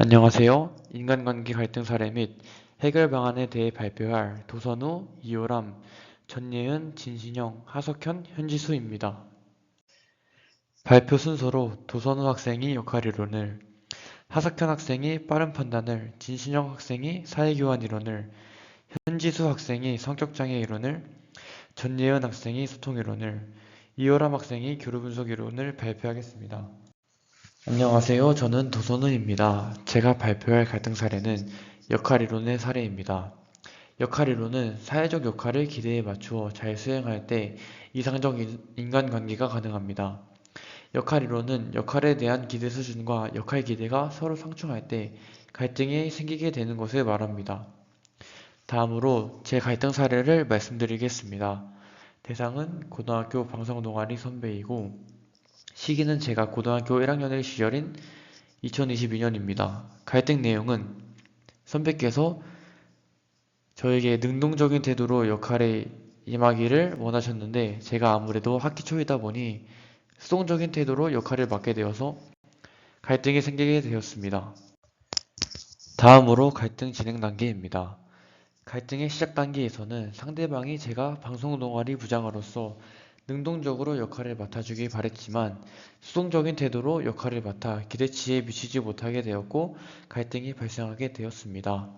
안녕하세요. 인간관계 갈등 사례 및 해결 방안에 대해 발표할 도선우, 이호람, 전예은, 진신영, 하석현, 현지수입니다. 발표 순서로 도선우 학생이 역할 이론을, 하석현 학생이 빠른 판단을, 진신영 학생이 사회교환 이론을, 현지수 학생이 성격장애 이론을, 전예은 학생이 소통 이론을, 이호람 학생이 교류 분석 이론을 발표하겠습니다. 안녕하세요. 저는 도선우입니다. 제가 발표할 갈등 사례는 역할 이론의 사례입니다. 역할 이론은 사회적 역할을 기대에 맞추어 잘 수행할 때 이상적 인간관계가 가능합니다. 역할 이론은 역할에 대한 기대 수준과 역할 기대가 서로 상충할 때 갈등이 생기게 되는 것을 말합니다. 다음으로 제 갈등 사례를 말씀드리겠습니다. 대상은 고등학교 방송 동아리 선배이고 시기는 제가 고등학교 1학년의 시절인 2022년입니다. 갈등 내용은 선배께서 저에게 능동적인 태도로 역할에 임하기를 원하셨는데 제가 아무래도 학기 초이다 보니 수동적인 태도로 역할을 맡게 되어서 갈등이 생기게 되었습니다. 다음으로 갈등 진행 단계입니다. 갈등의 시작 단계에서는 상대방이 제가 방송 동아리 부장으로서 능동적으로 역할을 맡아주길 바랬지만 수동적인 태도로 역할을 맡아 기대치에 미치지 못하게 되었고 갈등이 발생하게 되었습니다.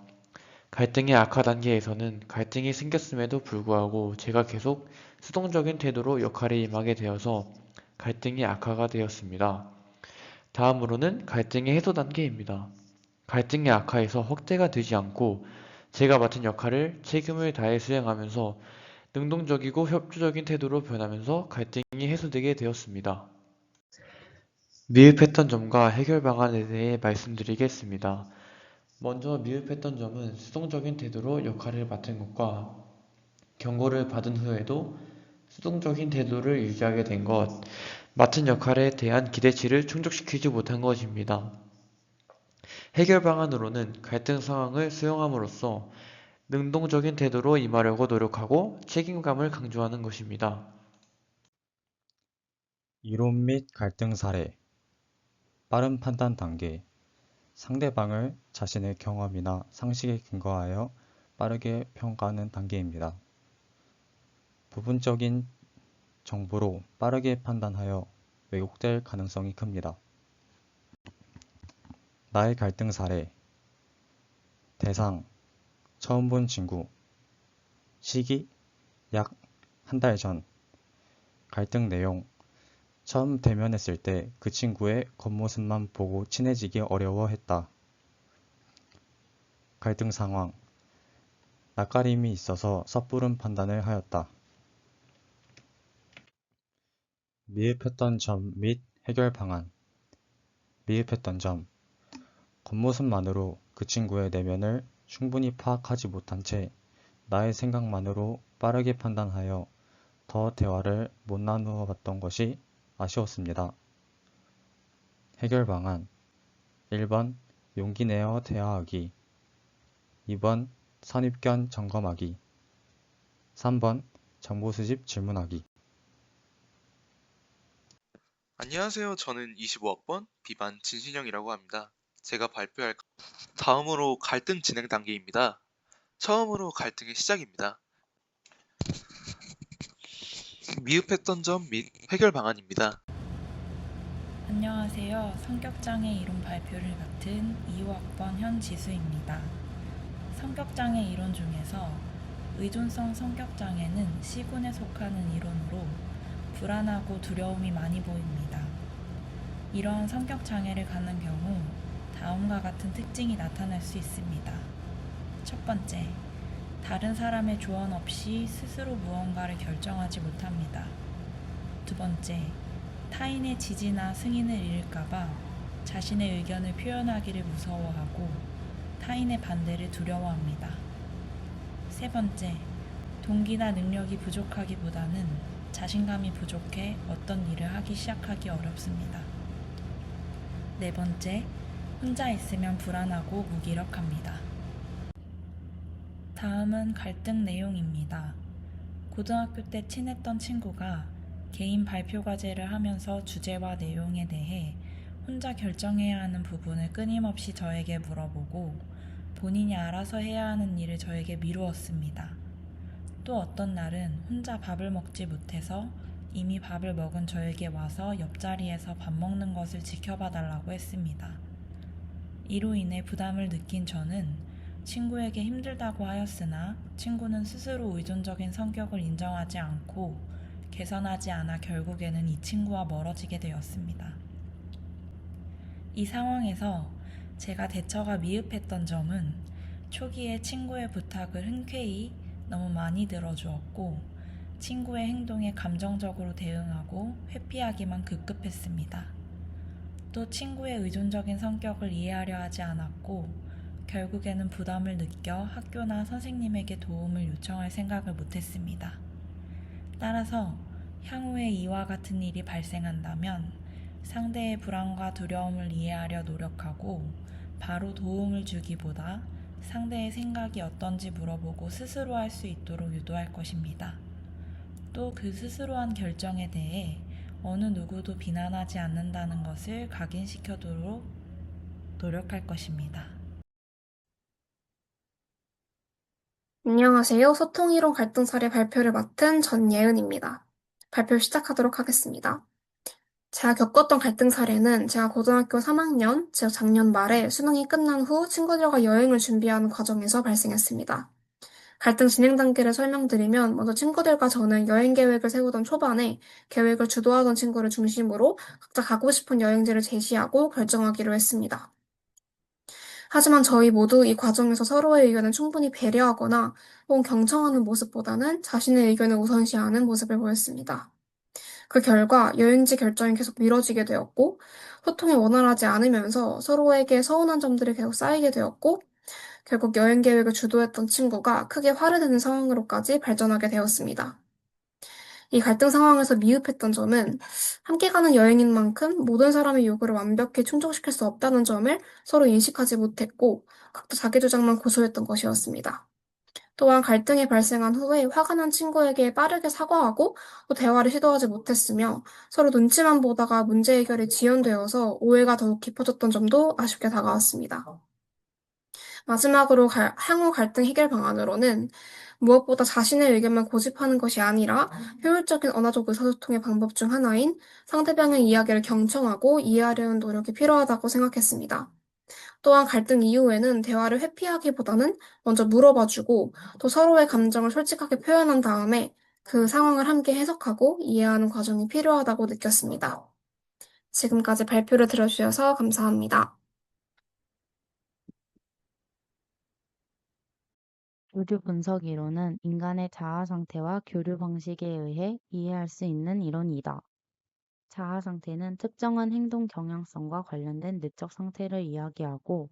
갈등의 악화 단계에서는 갈등이 생겼음에도 불구하고 제가 계속 수동적인 태도로 역할에 임하게 되어서 갈등이 악화가 되었습니다. 다음으로는 갈등의 해소 단계입니다. 갈등의 악화에서 확대가 되지 않고 제가 맡은 역할을 책임을 다해 수행하면서 능동적이고 협조적인 태도로 변하면서 갈등이 해소되게 되었습니다. 미흡했던 점과 해결 방안에 대해 말씀드리겠습니다. 먼저 미흡했던 점은 수동적인 태도로 역할을 맡은 것과 경고를 받은 후에도 수동적인 태도를 유지하게 된 것, 맡은 역할에 대한 기대치를 충족시키지 못한 것입니다. 해결 방안으로는 갈등 상황을 수용함으로써 능동적인 태도로 임하려고 노력하고 책임감을 강조하는 것입니다. 이론 및 갈등 사례, 빠른 판단 단계, 상대방을 자신의 경험이나 상식에 근거하여 빠르게 평가하는 단계입니다. 부분적인 정보로 빠르게 판단하여 왜곡될 가능성이 큽니다. 나의 갈등 사례, 대상, 처음 본 친구, 시기, 약 한 달 전, 갈등 내용, 처음 대면했을 때 그 친구의 겉모습만 보고 친해지기 어려워했다. 갈등 상황, 낯가림이 있어서 섣부른 판단을 하였다. 미흡했던 점 및 해결 방안. 미흡했던 점, 겉모습만으로 그 친구의 내면을 충분히 파악하지 못한 채 나의 생각만으로 빠르게 판단하여 더 대화를 못 나누어 봤던 것이 아쉬웠습니다. 해결 방안 1번 용기 내어 대화하기, 2번 선입견 점검하기, 3번 정보 수집 질문하기. 안녕하세요. 저는 25학번 B반 진신영이라고 합니다. 제가 발표할 다음으로 갈등 진행 단계입니다. 처음으로 갈등의 시작입니다. 미흡했던 점 및 해결 방안입니다. 안녕하세요. 성격장애 이론 발표를 맡은 2호학번 현지수입니다. 성격장애 이론 중에서 의존성 성격장애는 C군에 속하는 이론으로 불안하고 두려움이 많이 보입니다. 이러한 성격장애를 갖는 경우 다음과 같은 특징이 나타날 수 있습니다. 첫 번째, 다른 사람의 조언 없이 스스로 무언가를 결정하지 못합니다. 두 번째, 타인의 지지나 승인을 잃을까봐 자신의 의견을 표현하기를 무서워하고 타인의 반대를 두려워합니다. 세 번째, 동기나 능력이 부족하기보다는 자신감이 부족해 어떤 일을 하기 시작하기 어렵습니다. 네 번째, 혼자 있으면 불안하고 무기력합니다. 다음은 갈등 내용입니다. 고등학교 때 친했던 친구가 개인 발표 과제를 하면서 주제와 내용에 대해 혼자 결정해야 하는 부분을 끊임없이 저에게 물어보고 본인이 알아서 해야 하는 일을 저에게 미루었습니다. 또 어떤 날은 혼자 밥을 먹지 못해서 이미 밥을 먹은 저에게 와서 옆자리에서 밥 먹는 것을 지켜봐 달라고 했습니다. 이로 인해 부담을 느낀 저는 친구에게 힘들다고 하였으나 친구는 스스로 의존적인 성격을 인정하지 않고 개선하지 않아 결국에는 이 친구와 멀어지게 되었습니다. 이 상황에서 제가 대처가 미흡했던 점은 초기에 친구의 부탁을 흔쾌히 너무 많이 들어주었고 친구의 행동에 감정적으로 대응하고 회피하기만 급급했습니다. 또 친구의 의존적인 성격을 이해하려 하지 않았고 결국에는 부담을 느껴 학교나 선생님에게 도움을 요청할 생각을 못했습니다. 따라서 향후에 이와 같은 일이 발생한다면 상대의 불안과 두려움을 이해하려 노력하고 바로 도움을 주기보다 상대의 생각이 어떤지 물어보고 스스로 할 수 있도록 유도할 것입니다. 또 그 스스로 한 결정에 대해 어느 누구도 비난하지 않는다는 것을 각인시켜도록 노력할 것입니다. 안녕하세요. 소통이론 갈등 사례 발표를 맡은 전예은입니다. 발표 시작하도록 하겠습니다. 제가 겪었던 갈등 사례는 제가 고등학교 3학년, 즉 작년 말에 수능이 끝난 후 친구들과 여행을 준비하는 과정에서 발생했습니다. 갈등 진행 단계를 설명드리면 먼저 친구들과 저는 여행 계획을 세우던 초반에 계획을 주도하던 친구를 중심으로 각자 가고 싶은 여행지를 제시하고 결정하기로 했습니다. 하지만 저희 모두 이 과정에서 서로의 의견을 충분히 배려하거나 혹은 경청하는 모습보다는 자신의 의견을 우선시하는 모습을 보였습니다. 그 결과 여행지 결정이 계속 미뤄지게 되었고 소통이 원활하지 않으면서 서로에게 서운한 점들이 계속 쌓이게 되었고 결국 여행 계획을 주도했던 친구가 크게 화를 내는 상황으로까지 발전하게 되었습니다. 이 갈등 상황에서 미흡했던 점은 함께 가는 여행인 만큼 모든 사람의 요구를 완벽히 충족시킬 수 없다는 점을 서로 인식하지 못했고 각자 자기 주장만 고수했던 것이었습니다. 또한 갈등이 발생한 후에 화가 난 친구에게 빠르게 사과하고 또 대화를 시도하지 못했으며 서로 눈치만 보다가 문제 해결이 지연되어서 오해가 더욱 깊어졌던 점도 아쉽게 다가왔습니다. 마지막으로 향후 갈등 해결 방안으로는 무엇보다 자신의 의견만 고집하는 것이 아니라 효율적인 언어적 의사소통의 방법 중 하나인 상대방의 이야기를 경청하고 이해하려는 노력이 필요하다고 생각했습니다. 또한 갈등 이후에는 대화를 회피하기보다는 먼저 물어봐주고 또 서로의 감정을 솔직하게 표현한 다음에 그 상황을 함께 해석하고 이해하는 과정이 필요하다고 느꼈습니다. 지금까지 발표를 들어주셔서 감사합니다. 교류 분석 이론은 인간의 자아 상태와 교류 방식에 의해 이해할 수 있는 이론이다. 자아 상태는 특정한 행동 경향성과 관련된 내적 상태를 이야기하고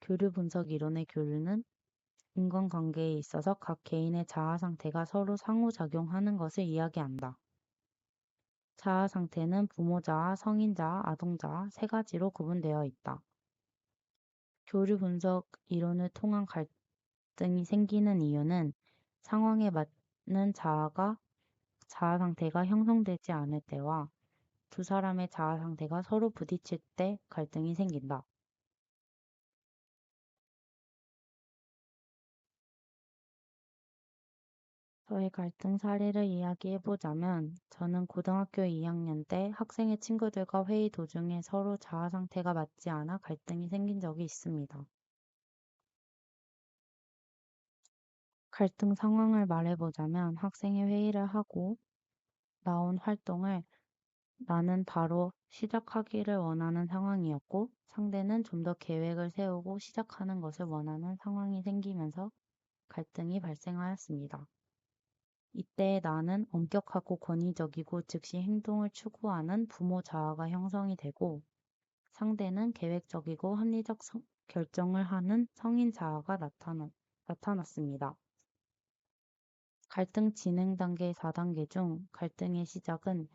교류 분석 이론의 교류는 인간관계에 있어서 각 개인의 자아 상태가 서로 상호작용하는 것을 이야기한다. 자아 상태는 부모 자아, 성인 자아, 아동 자아 세 가지로 구분되어 있다. 교류 분석 이론을 통한 갈등이 생기는 이유는 상황에 맞는 자아 상태가 형성되지 않을 때와 두 사람의 자아 상태가 서로 부딪힐 때 갈등이 생긴다. 저의 갈등 사례를 이야기해보자면 저는 고등학교 2학년 때 학생의 친구들과 회의 도중에 서로 자아 상태가 맞지 않아 갈등이 생긴 적이 있습니다. 갈등 상황을 말해보자면 학생이 회의를 하고 나온 활동을 나는 바로 시작하기를 원하는 상황이었고 상대는 좀 더 계획을 세우고 시작하는 것을 원하는 상황이 생기면서 갈등이 발생하였습니다. 이때 나는 엄격하고 권위적이고 즉시 행동을 추구하는 부모 자아가 형성이 되고 상대는 계획적이고 합리적 결정을 하는 성인 자아가 나타났습니다. 갈등 진행 단계 4단계 중 갈등의 시작은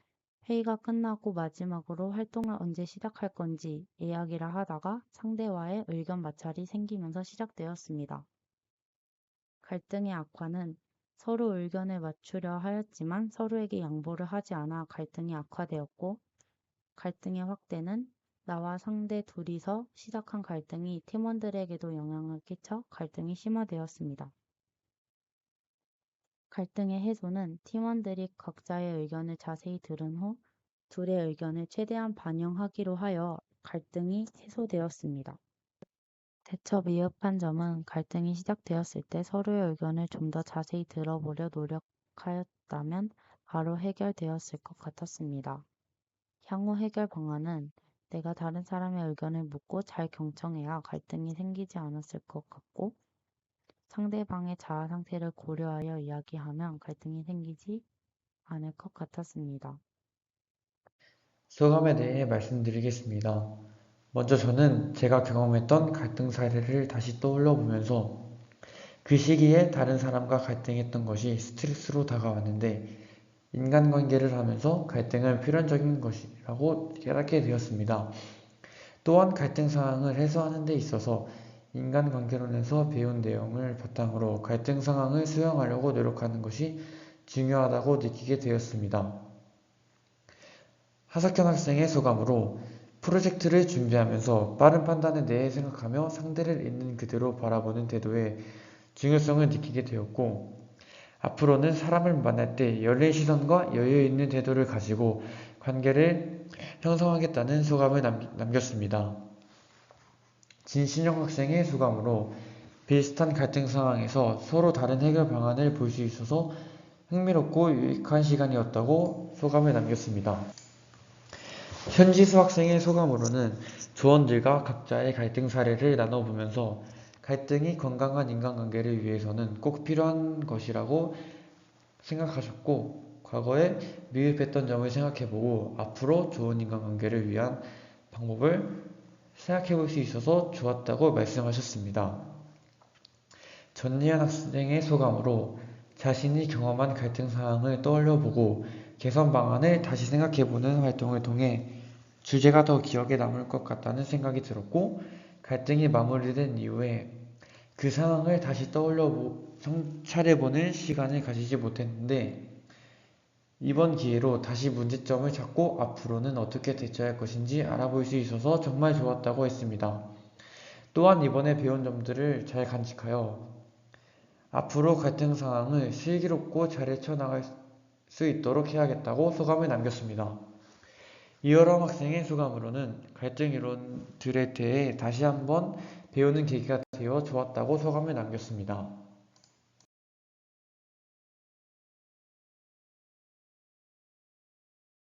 회의가 끝나고 마지막으로 활동을 언제 시작할 건지 이야기를 하다가 상대와의 의견 마찰이 생기면서 시작되었습니다. 갈등의 악화는 서로 의견을 맞추려 하였지만 서로에게 양보를 하지 않아 갈등이 악화되었고 갈등의 확대는 나와 상대 둘이서 시작한 갈등이 팀원들에게도 영향을 끼쳐 갈등이 심화되었습니다. 갈등의 해소는 팀원들이 각자의 의견을 자세히 들은 후 둘의 의견을 최대한 반영하기로 하여 갈등이 해소되었습니다. 대처 미흡한 점은 갈등이 시작되었을 때 서로의 의견을 좀 더 자세히 들어보려 노력하였다면 바로 해결되었을 것 같았습니다. 향후 해결 방안은 내가 다른 사람의 의견을 묻고 잘 경청해야 갈등이 생기지 않았을 것 같고, 상대방의 자아 상태를 고려하여 이야기하면 갈등이 생기지 않을 것 같았습니다. 소감에 대해 말씀드리겠습니다. 먼저 저는 제가 경험했던 갈등 사례를 다시 떠올려 보면서 그 시기에 다른 사람과 갈등했던 것이 스트레스로 다가왔는데 인간관계를 하면서 갈등은 필연적인 것이라고 깨닫게 되었습니다. 또한 갈등 상황을 해소하는 데 있어서 인간관계론에서 배운 내용을 바탕으로 갈등 상황을 수용하려고 노력하는 것이 중요하다고 느끼게 되었습니다. 하석현 학생의 소감으로 프로젝트를 준비하면서 빠른 판단에 대해 생각하며 상대를 있는 그대로 바라보는 태도의 중요성을 느끼게 되었고, 앞으로는 사람을 만날 때 열린 시선과 여유 있는 태도를 가지고 관계를 형성하겠다는 소감을 남겼습니다. 진신영 학생의 소감으로 비슷한 갈등 상황에서 서로 다른 해결 방안을 볼 수 있어서 흥미롭고 유익한 시간이었다고 소감을 남겼습니다. 현지수 학생의 소감으로는 조원들과 각자의 갈등 사례를 나눠보면서 갈등이 건강한 인간관계를 위해서는 꼭 필요한 것이라고 생각하셨고, 과거에 미흡했던 점을 생각해보고 앞으로 좋은 인간관계를 위한 방법을 생각해볼 수 있어서 좋았다고 말씀하셨습니다. 전예현 학생의 소감으로 자신이 경험한 갈등 상황을 떠올려보고 개선 방안을 다시 생각해보는 활동을 통해 주제가 더 기억에 남을 것 같다는 생각이 들었고, 갈등이 마무리된 이후에 그 상황을 다시 성찰해보는 시간을 가지지 못했는데 이번 기회로 다시 문제점을 찾고 앞으로는 어떻게 대처할 것인지 알아볼 수 있어서 정말 좋았다고 했습니다. 또한 이번에 배운 점들을 잘 간직하여 앞으로 갈등 상황을 슬기롭고 잘 헤쳐나갈 수 있도록 해야겠다고 소감을 남겼습니다. 이어람 학생의 소감으로는 갈등 이론들에 대해 다시 한번 배우는 계기가 되어 좋았다고 소감을 남겼습니다.